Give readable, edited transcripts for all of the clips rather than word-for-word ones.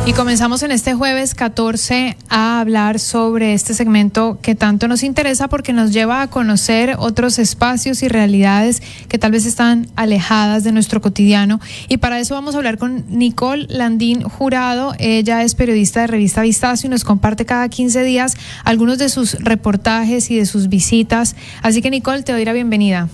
Y comenzamos en este jueves 14 a hablar sobre este segmento que tanto nos interesa porque nos lleva a conocer otros espacios y realidades que tal vez están alejadas de nuestro cotidiano. Y para eso vamos a hablar con Nicole Landín Jurado. Ella es periodista de Revista Vistazo y nos comparte cada 15 días algunos de sus reportajes y de sus visitas. Así que Nicole, te doy la bienvenida.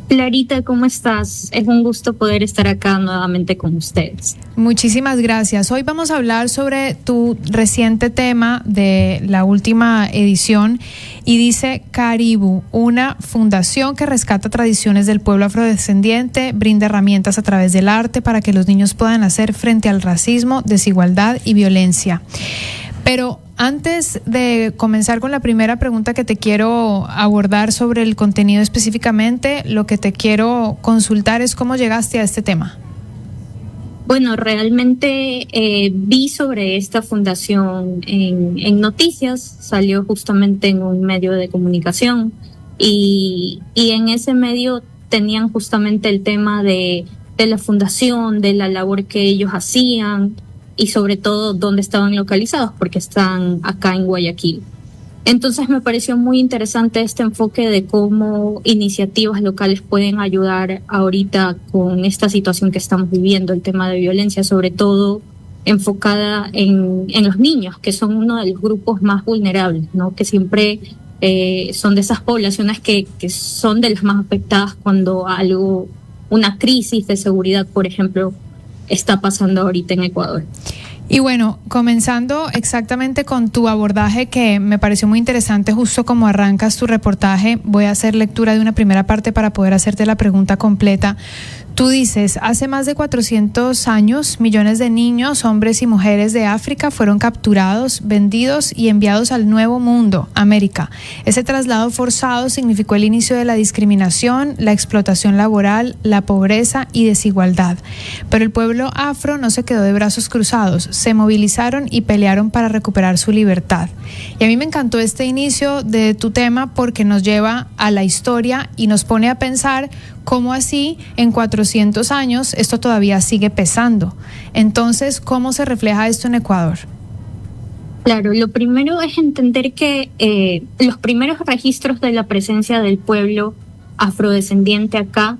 Clarita, ¿cómo estás? Es un gusto poder estar acá nuevamente con ustedes. Muchísimas gracias. Hoy vamos a hablar sobre tu reciente tema de la última edición y dice Caribú, una fundación que rescata tradiciones del pueblo afrodescendiente, brinda herramientas a través del arte para que los niños puedan hacer frente al racismo, desigualdad y violencia. Pero antes de comenzar con la primera pregunta que te quiero abordar sobre el contenido específicamente, lo que te quiero consultar es cómo llegaste a este tema. Bueno, realmente vi sobre esta fundación en noticias, salió justamente en un medio de comunicación y en ese medio tenían justamente el tema de la fundación, de la labor que ellos hacían y sobre todo dónde estaban localizados, porque están acá en Guayaquil. Entonces me pareció muy interesante este enfoque de cómo iniciativas locales pueden ayudar ahorita con esta situación que estamos viviendo, el tema de violencia, sobre todo enfocada en los niños, que son uno de los grupos más vulnerables, ¿no? Que siempre son de esas poblaciones que son de las más afectadas cuando una crisis de seguridad, por ejemplo, está pasando ahorita en Ecuador. Y bueno, comenzando exactamente con tu abordaje que me pareció muy interesante, justo como arrancas tu reportaje, voy a hacer lectura de una primera parte para poder hacerte la pregunta completa. Tú dices, hace más de 400 años, millones de niños, hombres y mujeres de África fueron capturados, vendidos y enviados al Nuevo Mundo, América. Ese traslado forzado significó el inicio de la discriminación, la explotación laboral, la pobreza y desigualdad. Pero el pueblo afro no se quedó de brazos cruzados, se movilizaron y pelearon para recuperar su libertad. Y a mí me encantó este inicio de tu tema porque nos lleva a la historia y nos pone a pensar cómo así en 400 años esto todavía sigue pesando. Entonces, ¿cómo se refleja esto en Ecuador? Claro, lo primero es entender que los primeros registros de la presencia del pueblo afrodescendiente acá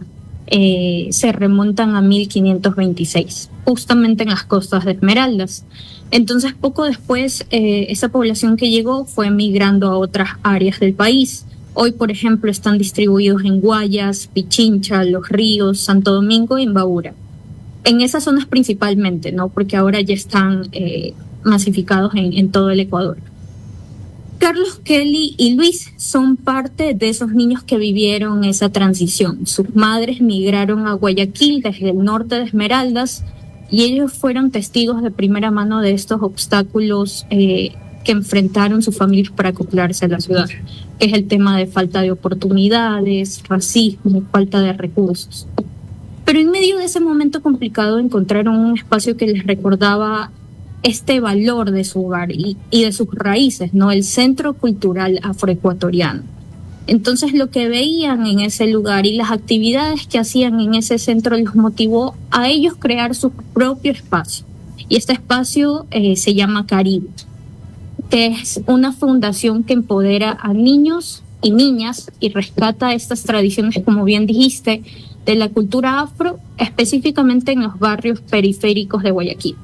se remontan a 1526, justamente en las costas de Esmeraldas. Entonces, poco después, esa población que llegó fue migrando a otras áreas del país. Hoy, por ejemplo, están distribuidos en Guayas, Pichincha, Los Ríos, Santo Domingo y Imbabura. En esas zonas principalmente, ¿no? Porque ahora ya están masificados en todo el Ecuador. Carlos, Kelly y Luis son parte de esos niños que vivieron esa transición. Sus madres migraron a Guayaquil desde el norte de Esmeraldas y ellos fueron testigos de primera mano de estos obstáculos que enfrentaron sus familias para acoplarse a la ciudad, que es el tema de falta de oportunidades, racismo, falta de recursos. Pero en medio de ese momento complicado encontraron un espacio que les recordaba este valor de su hogar y de sus raíces, ¿no? El Centro Cultural Afroecuatoriano. Entonces lo que veían en ese lugar y las actividades que hacían en ese centro los motivó a ellos crear su propio espacio. Y este espacio se llama Caribú, que es una fundación que empodera a niños y niñas y rescata estas tradiciones, como bien dijiste, de la cultura afro, específicamente en los barrios periféricos de Guayaquil.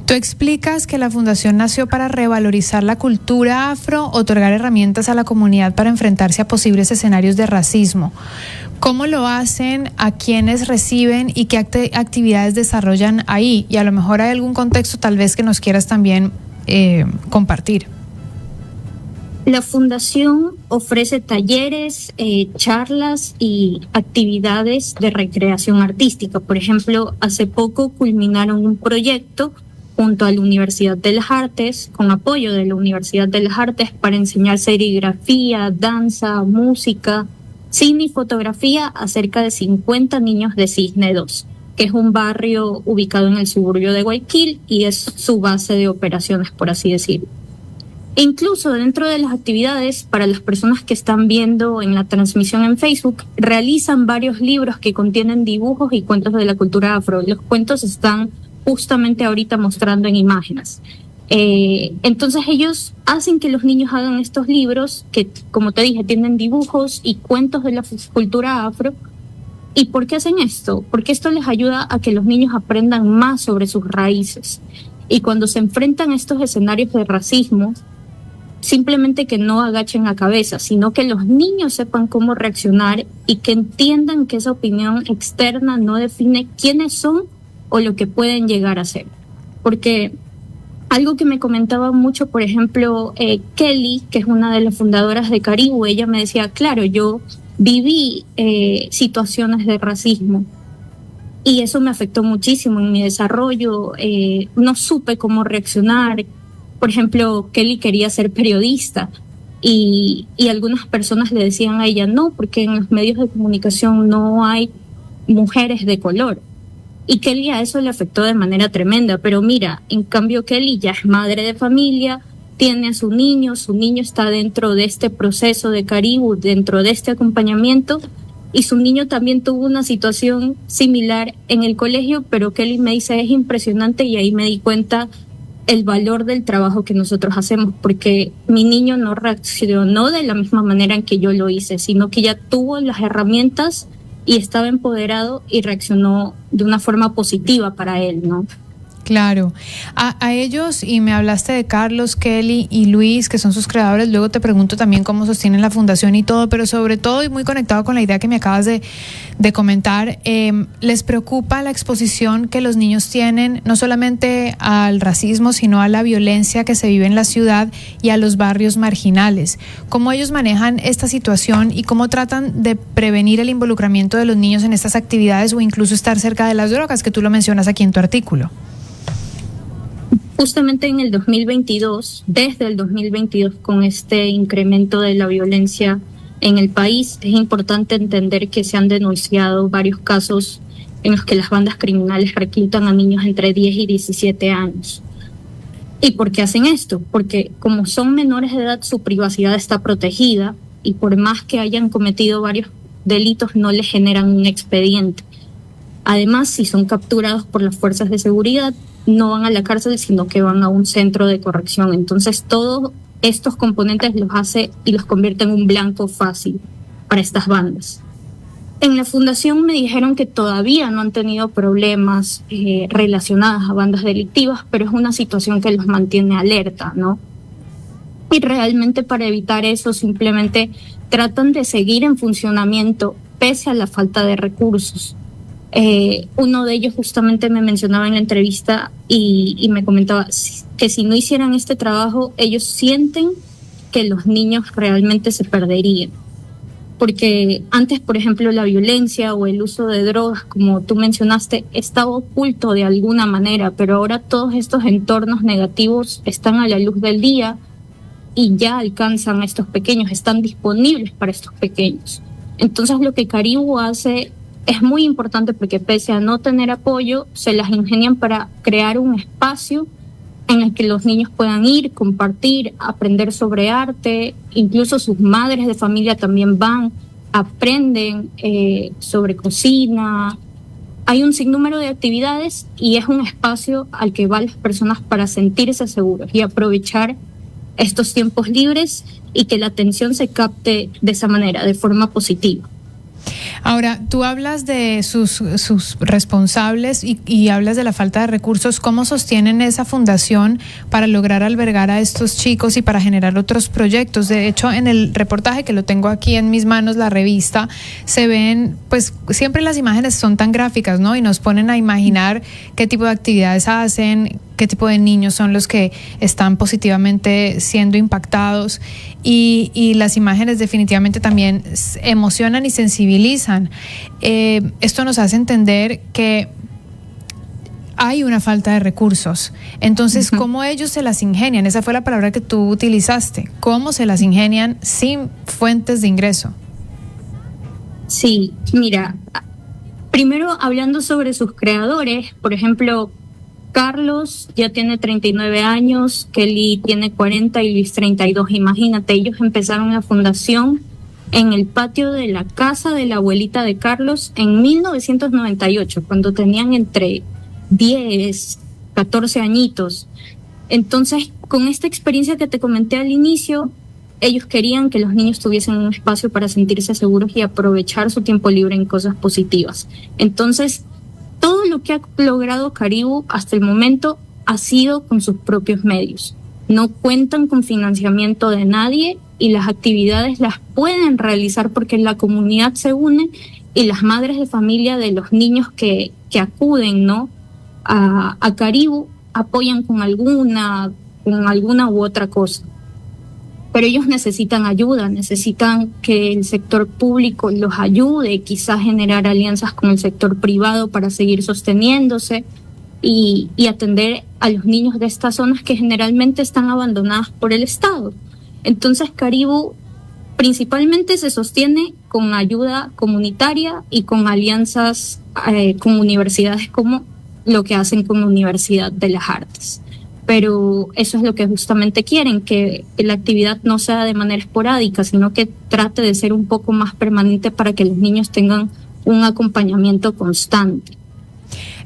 Tú explicas que la fundación nació para revalorizar la cultura afro, otorgar herramientas a la comunidad para enfrentarse a posibles escenarios de racismo. ¿Cómo lo hacen? ¿A quiénes reciben? ¿Y qué actividades desarrollan ahí? Y a lo mejor hay algún contexto tal vez que nos quieras también compartir. La fundación ofrece talleres, charlas y actividades de recreación artística. Por ejemplo, hace poco culminaron un proyecto junto a la Universidad de las Artes, con apoyo de la Universidad de las Artes, para enseñar serigrafía, danza, música, cine y fotografía a cerca de 50 niños de Cisne 2, que es un barrio ubicado en el suburbio de Guayaquil y es su base de operaciones, por así decirlo. E incluso dentro de las actividades, para las personas que están viendo en la transmisión en Facebook, realizan varios libros que contienen dibujos y cuentos de la cultura afro. Los cuentos están justamente ahorita mostrando en imágenes. Entonces ellos hacen que los niños hagan estos libros que, como te dije, tienen dibujos y cuentos de la cultura afro. ¿Y por qué hacen esto? Porque esto les ayuda a que los niños aprendan más sobre sus raíces. Y cuando se enfrentan a estos escenarios de racismo, simplemente que no agachen la cabeza, sino que los niños sepan cómo reaccionar y que entiendan que esa opinión externa no define quiénes son o lo que pueden llegar a ser. Porque algo que me comentaba mucho, por ejemplo, Kelly, que es una de las fundadoras de Caribou, ella me decía, claro, yo viví situaciones de racismo y eso me afectó muchísimo en mi desarrollo, no supe cómo reaccionar. Por ejemplo, Kelly quería ser periodista y algunas personas le decían a ella no, porque en los medios de comunicación no hay mujeres de color. Y Kelly a eso le afectó de manera tremenda, pero mira, en cambio Kelly ya es madre de familia, tiene a su niño está dentro de este proceso de Caribou, dentro de este acompañamiento, y su niño también tuvo una situación similar en el colegio, pero Kelly me dice, es impresionante, y ahí me di cuenta el valor del trabajo que nosotros hacemos, porque mi niño no reaccionó de la misma manera en que yo lo hice, sino que ya tuvo las herramientas y estaba empoderado y reaccionó de una forma positiva para él, ¿no? Claro. A ellos, y me hablaste de Carlos, Kelly y Luis, que son sus creadores, luego te pregunto también cómo sostienen la fundación y todo, pero sobre todo, y muy conectado con la idea que me acabas de comentar, ¿les preocupa la exposición que los niños tienen, no solamente al racismo, sino a la violencia que se vive en la ciudad y a los barrios marginales? ¿Cómo ellos manejan esta situación y cómo tratan de prevenir el involucramiento de los niños en estas actividades o incluso estar cerca de las drogas, que tú lo mencionas aquí en tu artículo? Justamente en el 2022, desde el 2022, con este incremento de la violencia en el país, es importante entender que se han denunciado varios casos en los que las bandas criminales reclutan a niños entre 10 y 17 años. ¿Y por qué hacen esto? Porque como son menores de edad, su privacidad está protegida y por más que hayan cometido varios delitos, no les generan un expediente. Además, si son capturados por las fuerzas de seguridad, no van a la cárcel, sino que van a un centro de corrección. Entonces, todos estos componentes los hace y los convierte en un blanco fácil para estas bandas. En la fundación me dijeron que todavía no han tenido problemas relacionados a bandas delictivas, pero es una situación que los mantiene alerta, ¿no? Y realmente para evitar eso simplemente tratan de seguir en funcionamiento pese a la falta de recursos. Uno de ellos justamente me mencionaba en la entrevista y me comentaba que si no hicieran este trabajo, ellos sienten que los niños realmente se perderían. Porque antes, por ejemplo, la violencia o el uso de drogas, como tú mencionaste, estaba oculto de alguna manera, pero ahora todos estos entornos negativos están a la luz del día y ya alcanzan a estos pequeños, están disponibles para estos pequeños. Entonces lo que Caribou hace es muy importante porque pese a no tener apoyo, se las ingenian para crear un espacio en el que los niños puedan ir, compartir, aprender sobre arte, incluso sus madres de familia también van, aprenden sobre cocina. Hay un sinnúmero de actividades y es un espacio al que van las personas para sentirse seguros y aprovechar estos tiempos libres y que la atención se capte de esa manera, de forma positiva. Ahora, tú hablas de sus responsables y hablas de la falta de recursos. ¿Cómo sostienen esa fundación para lograr albergar a estos chicos y para generar otros proyectos? De hecho, en el reportaje que lo tengo aquí en mis manos, la revista, se ven, pues siempre las imágenes son tan gráficas, ¿no? Y nos ponen a imaginar qué tipo de actividades hacen, qué tipo de niños son los que están positivamente siendo impactados y las imágenes definitivamente también emocionan y sensibilizan. Esto nos hace entender que hay una falta de recursos. Entonces, ¿cómo ellos se las ingenian? Esa fue la palabra que tú utilizaste. ¿Cómo se las ingenian sin fuentes de ingreso? Sí, mira, primero hablando sobre sus creadores, por ejemplo, Carlos ya tiene 39 años, Kelly tiene 40 y Luis 32. Imagínate, ellos empezaron la fundación en el patio de la casa de la abuelita de Carlos en 1998, cuando tenían entre 10, 14 añitos. Entonces, con esta experiencia que te comenté al inicio, ellos querían que los niños tuviesen un espacio para sentirse seguros y aprovechar su tiempo libre en cosas positivas. Entonces, todo lo que ha logrado Caribou hasta el momento ha sido con sus propios medios. No cuentan con financiamiento de nadie y las actividades las pueden realizar porque la comunidad se une y las madres de familia de los niños que acuden, ¿no?, a Caribou apoyan con alguna u otra cosa. Pero ellos necesitan ayuda, necesitan que el sector público los ayude, quizás generar alianzas con el sector privado para seguir sosteniéndose y atender a los niños de estas zonas que generalmente están abandonadas por el Estado. Entonces Caribou principalmente se sostiene con ayuda comunitaria y con alianzas con universidades, como lo que hacen con la Universidad de las Artes. Pero eso es lo que justamente quieren, que la actividad no sea de manera esporádica, sino que trate de ser un poco más permanente para que los niños tengan un acompañamiento constante.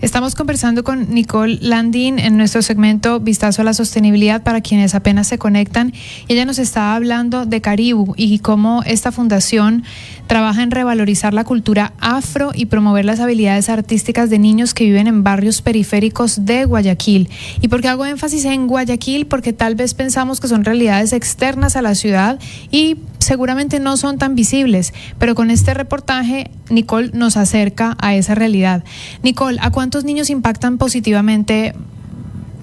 Estamos conversando con Nicole Landín en nuestro segmento Vistazo a la Sostenibilidad para quienes apenas se conectan. Y ella nos está hablando de Caribou y cómo esta fundación trabaja en revalorizar la cultura afro y promover las habilidades artísticas de niños que viven en barrios periféricos de Guayaquil. ¿Y por qué hago énfasis en Guayaquil? Porque tal vez pensamos que son realidades externas a la ciudad y seguramente no son tan visibles, pero con este reportaje Nicole nos acerca a esa realidad. Nicole, ¿a cuántos niños impactan positivamente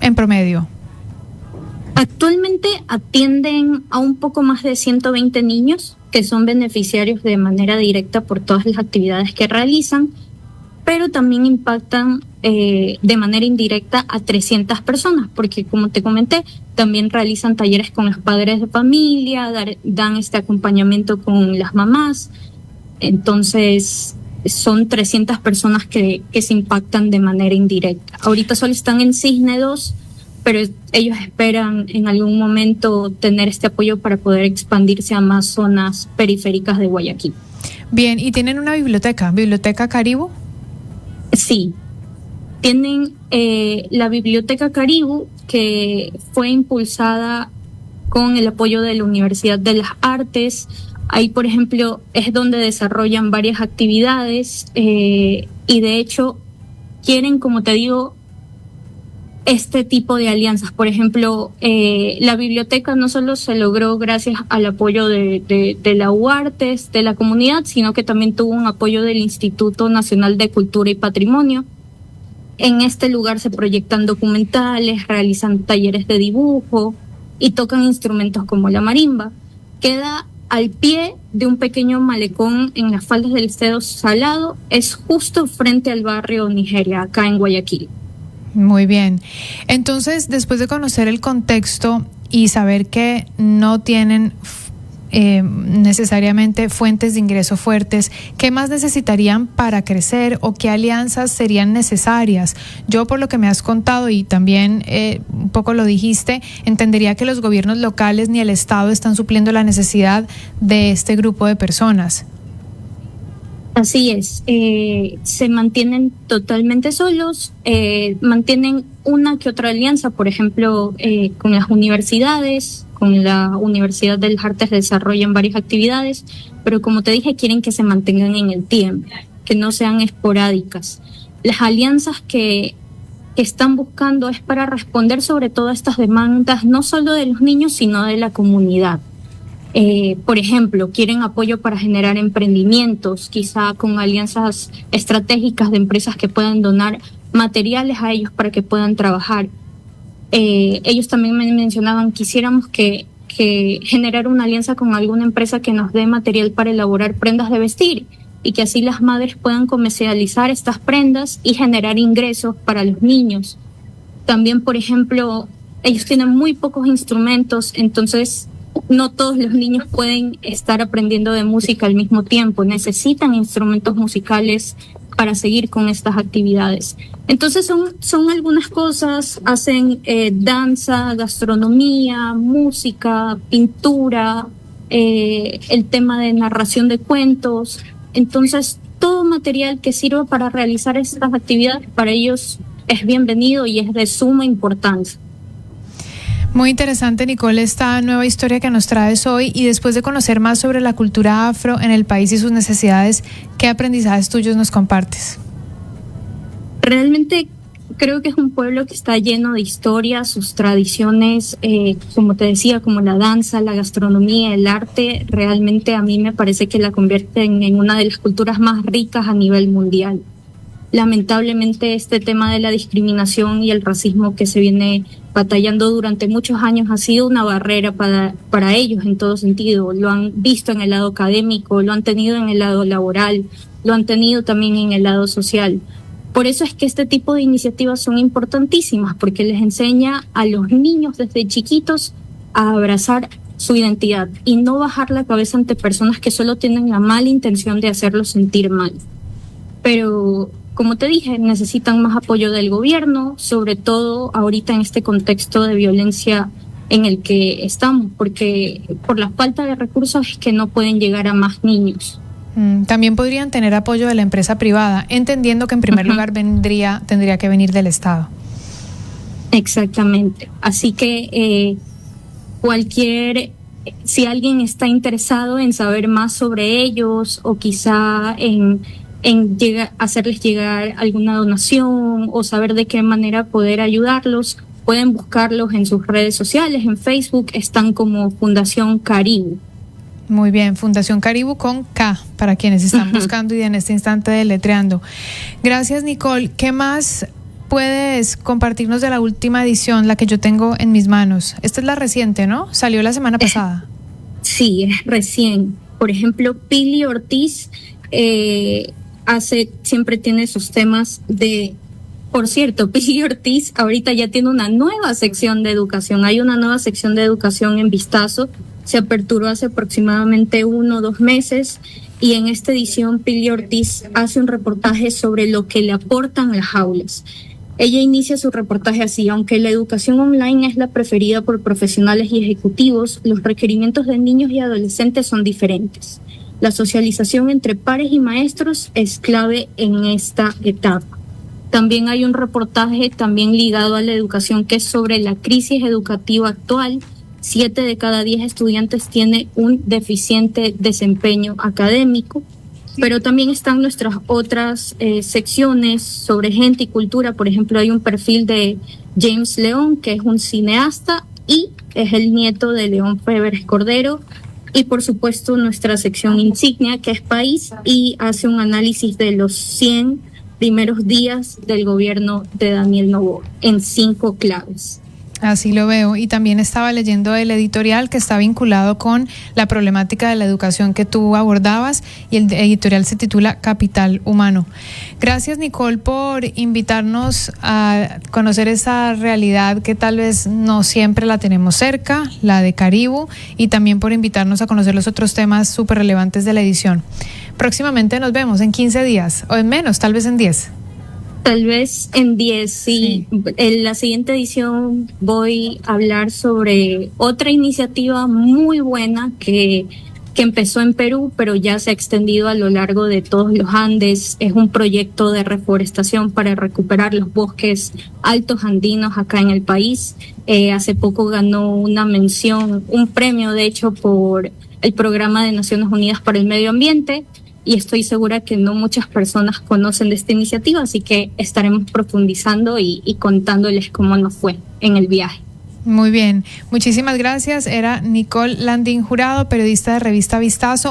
en promedio? Actualmente atienden a un poco más de 120 niños que son beneficiarios de manera directa por todas las actividades que realizan, pero también impactan de manera indirecta a 300 personas, porque como te comenté, también realizan talleres con los padres de familia, dan este acompañamiento con las mamás. Entonces son 300 personas que se impactan de manera indirecta. Ahorita solo están en Cisne 2, pero ellos esperan en algún momento tener este apoyo para poder expandirse a más zonas periféricas de Guayaquil. Bien, ¿y tienen una biblioteca Caribou? Sí, tienen la Biblioteca Caribou, que fue impulsada con el apoyo de la Universidad de las Artes. Ahí, por ejemplo, es donde desarrollan varias actividades y de hecho quieren, como te digo, este tipo de alianzas. Por ejemplo, la biblioteca no solo se logró gracias al apoyo de la UARTES, de la comunidad, sino que también tuvo un apoyo del Instituto Nacional de Cultura y Patrimonio. En este lugar se proyectan documentales, realizan talleres de dibujo y tocan instrumentos como la marimba. Queda al pie de un pequeño malecón en las faldas del Estero Salado, es justo frente al barrio Nigeria, acá en Guayaquil. Muy bien. Entonces, después de conocer el contexto y saber que no tienen necesariamente fuentes de ingreso fuertes, ¿qué más necesitarían para crecer o qué alianzas serían necesarias? Yo, por lo que me has contado y también un poco lo dijiste, entendería que los gobiernos locales ni el Estado están supliendo la necesidad de este grupo de personas. Así es, se mantienen totalmente solos, mantienen una que otra alianza, por ejemplo, con las universidades, con la Universidad de las Artes desarrollan varias actividades, pero como te dije, quieren que se mantengan en el tiempo, que no sean esporádicas. Las alianzas que están buscando es para responder sobre todo a estas demandas, no solo de los niños, sino de la comunidad. Por ejemplo, quieren apoyo para generar emprendimientos, quizá con alianzas estratégicas de empresas que puedan donar materiales a ellos para que puedan trabajar. Ellos también me mencionaban, quisiéramos que generar una alianza con alguna empresa que nos dé material para elaborar prendas de vestir y que así las madres puedan comercializar estas prendas y generar ingresos para los niños. También, por ejemplo, ellos tienen muy pocos instrumentos, entonces no todos los niños pueden estar aprendiendo de música al mismo tiempo, necesitan instrumentos musicales para seguir con estas actividades. Entonces son algunas cosas, hacen danza, gastronomía, música, pintura, el tema de narración de cuentos. Entonces todo material que sirva para realizar estas actividades para ellos es bienvenido y es de suma importancia. Muy interesante, Nicole, esta nueva historia que nos traes hoy, y después de conocer más sobre la cultura afro en el país y sus necesidades, ¿qué aprendizajes tuyos nos compartes? Realmente creo que es un pueblo que está lleno de historia, sus tradiciones, como te decía, como la danza, la gastronomía, el arte, realmente a mí me parece que la convierten en una de las culturas más ricas a nivel mundial. Lamentablemente este tema de la discriminación y el racismo que se viene batallando durante muchos años ha sido una barrera para ellos en todo sentido. Lo han visto en el lado académico, lo han tenido en el lado laboral, lo han tenido también en el lado social. Por eso es que este tipo de iniciativas son importantísimas, porque les enseña a los niños desde chiquitos a abrazar su identidad y no bajar la cabeza ante personas que solo tienen la mala intención de hacerlos sentir mal. Pero, como te dije, necesitan más apoyo del gobierno, sobre todo ahorita en este contexto de violencia en el que estamos, porque por la falta de recursos es que no pueden llegar a más niños. También podrían tener apoyo de la empresa privada, entendiendo que en primer lugar tendría que venir del Estado. Exactamente. Así que si alguien está interesado en saber más sobre ellos o quizá en hacerles llegar alguna donación o saber de qué manera poder ayudarlos, pueden buscarlos en sus redes sociales. En Facebook están como Fundación Caribu. Muy bien, Fundación Caribu con K, para quienes están buscando y en este instante deletreando. Gracias, Nicole. ¿Qué más puedes compartirnos de la última edición, la que yo tengo en mis manos? Esta es la reciente, ¿no? Salió la semana pasada. Sí, es recién. Por ejemplo, Pili Ortiz siempre tiene sus temas de... Por cierto, Pili Ortiz ahorita ya tiene una nueva sección de educación. Hay una nueva sección de educación en Vistazo. Se aperturó hace aproximadamente 1 o 2 meses y en esta edición Pili Ortiz hace un reportaje sobre lo que le aportan las aulas. Ella inicia su reportaje así: aunque la educación online es la preferida por profesionales y ejecutivos, los requerimientos de niños y adolescentes son diferentes. La socialización entre pares y maestros es clave en esta etapa. También hay un reportaje también ligado a la educación que es sobre la crisis educativa actual. 7 de cada 10 estudiantes tiene un deficiente desempeño académico, pero también están nuestras otras secciones sobre gente y cultura. Por ejemplo, hay un perfil de James León, que es un cineasta y es el nieto de León Febres Cordero, y por supuesto nuestra sección insignia, que es País, y hace un análisis de los 100 primeros días del gobierno de Daniel Noboa en 5 claves. Así lo veo, y también estaba leyendo el editorial que está vinculado con la problemática de la educación que tú abordabas, y el editorial se titula Capital Humano. Gracias, Nicole, por invitarnos a conocer esa realidad que tal vez no siempre la tenemos cerca, la de Caribu, y también por invitarnos a conocer los otros temas súper relevantes de la edición. Próximamente nos vemos en 15 días, o en menos, tal vez en 10. Tal vez en 10, sí. En la siguiente edición voy a hablar sobre otra iniciativa muy buena que empezó en Perú, pero ya se ha extendido a lo largo de todos los Andes. Es un proyecto de reforestación para recuperar los bosques altos andinos acá en el país. Hace poco ganó un premio, de hecho, por el Programa de Naciones Unidas para el Medio Ambiente. Y estoy segura que no muchas personas conocen de esta iniciativa, así que estaremos profundizando y contándoles cómo nos fue en el viaje. Muy bien, muchísimas gracias. Era Nicole Landín Jurado, periodista de Revista Vistazo.